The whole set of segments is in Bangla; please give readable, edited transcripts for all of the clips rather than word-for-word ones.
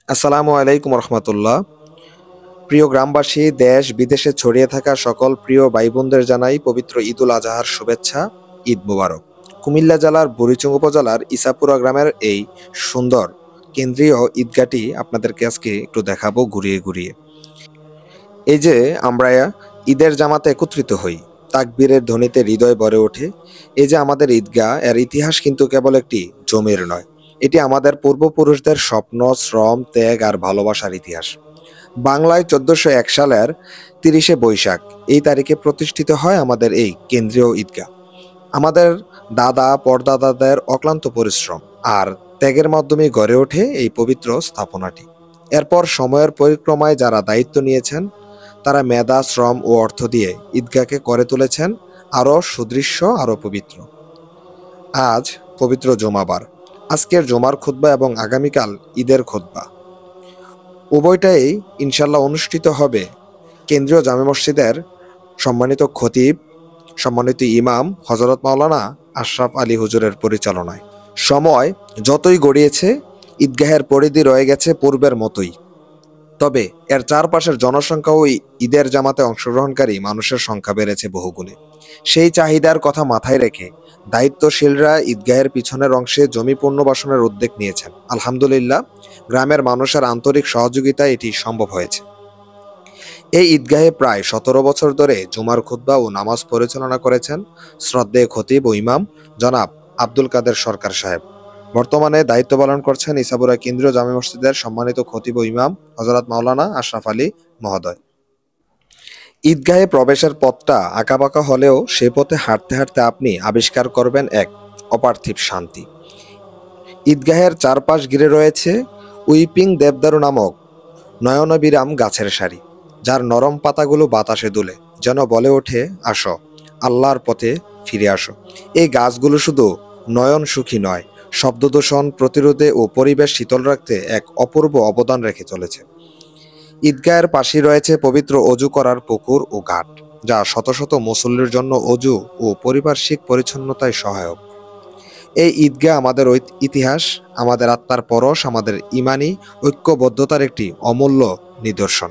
আসসালামু আলাইকুম রহমতুল্লাহ। প্রিয় গ্রামবাসী, দেশ বিদেশে ছড়িয়ে থাকা সকল প্রিয় ভাই বোনদের জানাই পবিত্র ঈদুল আজহার শুভেচ্ছা। ঈদ মুবারক। কুমিল্লা জেলার বুড়িচং উপজেলার ইসাপুরা গ্রামের এই সুন্দর কেন্দ্রীয় ঈদগাহটি আপনাদেরকে আজকে একটু দেখাবো ঘুরিয়ে ঘুরিয়ে। এই যে আমরা ঈদের জামাতে একত্রিত হই, তাকবীরের ধ্বনিতে হৃদয় ভরে ওঠে। এই যে আমাদের ঈদগাহ, এর ইতিহাস কিন্তু কেবল একটি জমির নয়, এটি আমাদের পূর্বপুরুষদের স্বপ্ন, শ্রম, ত্যাগ আর ভালোবাসার ইতিহাস। বাংলায় ১৪০১ সালের ৩০শে বৈশাখ এই তারিখে প্রতিষ্ঠিত হয় আমাদের এই কেন্দ্রীয় ঈদগাহ। আমাদের দাদা পরদাদাদের অক্লান্ত পরিশ্রম আর ত্যাগের মাধ্যমে গড়ে ওঠে এই পবিত্র স্থাপনাটি। এরপর সময়ের পরিক্রমায় যারা দায়িত্ব নিয়েছেন, তারা মেধা, শ্রম ও অর্থ দিয়ে ঈদগাহকে করে তুলেছেন আরও সুদৃশ্য, আরও পবিত্র। আজ পবিত্র জুমাবার, আজকের জুমার খুতবা এবং আগামীকাল ঈদের খুতবা, উভয়টাই ইনশাল্লাহ অনুষ্ঠিত হবে কেন্দ্রীয় জামে মসজিদের সম্মানিত খতিব, সম্মানিত ইমাম হজরত মাওলানা আশরাফ আলী হুজুরের পরিচালনায়। সময় যতই গড়িয়েছে, ঈদগাহের পরিধি রয়ে গেছে পূর্বের মতোই। তবে এর চারপাশের জনসংখ্যা ও ঈদের জামাতে অংশগ্রহণকারী মানুষের সংখ্যা বেড়েছে বহুগুণে। সেই চাহিদার কথা মাথায় রেখে দায়িত্বশীলরা ঈদগাহের পিছনের অংশে জমি পুনর্বাসনের উদ্যোগ নিয়েছেন। আলহামদুলিল্লাহ, গ্রামের মানুষের আন্তরিক সহযোগিতায় এটি সম্ভব হয়েছে। এই ঈদগাহে প্রায় ১৭ বছর ধরে জুমার খুতবা ও নামাজ পরিচালনা করেছেন শ্রদ্ধেয় খতিব ও ইমাম জনাব আব্দুল কাদের সরকার সাহেব। বর্তমানে দায়িত্ব পালন করছেন ইসাপুরা কেন্দ্রীয় জামে মসজিদের সম্মানিত খতিব ও ইমাম হযরত মাওলানা আশরাফ আলী মহোদয়। ঈদগাহে প্রবেশের পথটা আঁকাবাঁকা হলেও সে পথে হাঁটতে হাঁটতে আপনি আবিষ্কার করবেন এক অপার্থিব শান্তি। ঈদগাহের চারপাশ ঘিরে রয়েছে উইপিং দেবদারু নামক নয়নবিরাম গাছের সারি, যার নরম পাতাগুলো বাতাসে দুলে, যেন বলে ওঠে, আসো, আল্লাহর পথে ফিরে আসো। এই গাছগুলো শুধু নয়ন সুখী নয়, শব্দদূষণ প্রতিরোধে ও পরিবেশ শীতল রাখতে এক অপূর্ব অবদান রেখে চলেছে। ঈদগাহের পাশেই রয়েছে পবিত্র অজু করার পুকুর ও ঘাট, যা শত শত মুসল্লির জন্য অজু ও পারিপার্শ্বিক পরিচ্ছন্নতায় সহায়ক। এই ঈদগাহ আমাদের ইতিহাস, আমাদের আত্মার পরশ, আমাদের ইমানি ঐক্যবদ্ধতার একটি অমূল্য নিদর্শন।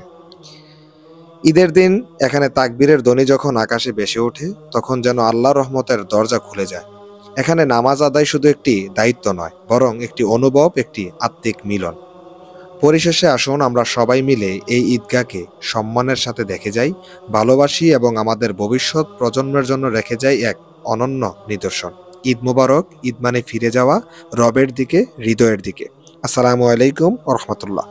ঈদের দিন এখানে তাকবীরের ধ্বনি যখন আকাশে ভেসে ওঠে, তখন যেন আল্লাহর রহমতের দরজা খুলে যায়। এখানে নামাজ আদায় শুধু একটি দায়িত্ব নয়, বরং একটি অনুভব, একটি আত্মিক মিলন। পরিশেষে আসুন আমরা সবাই মিলে এই ঈদগাহকে সম্মানের সাথে দেখে যাই, ভালোবাসি এবং আমাদের ভবিষ্যৎ প্রজন্মের জন্য রেখে যাই এক অনন্য নিদর্শন। ঈদ মুবারক। ঈদ মানে ফিরে যাওয়া রবের দিকে, হৃদয়ের দিকে। আসসালামু আলাইকুম ওয়া রাহমাতুল্লাহ।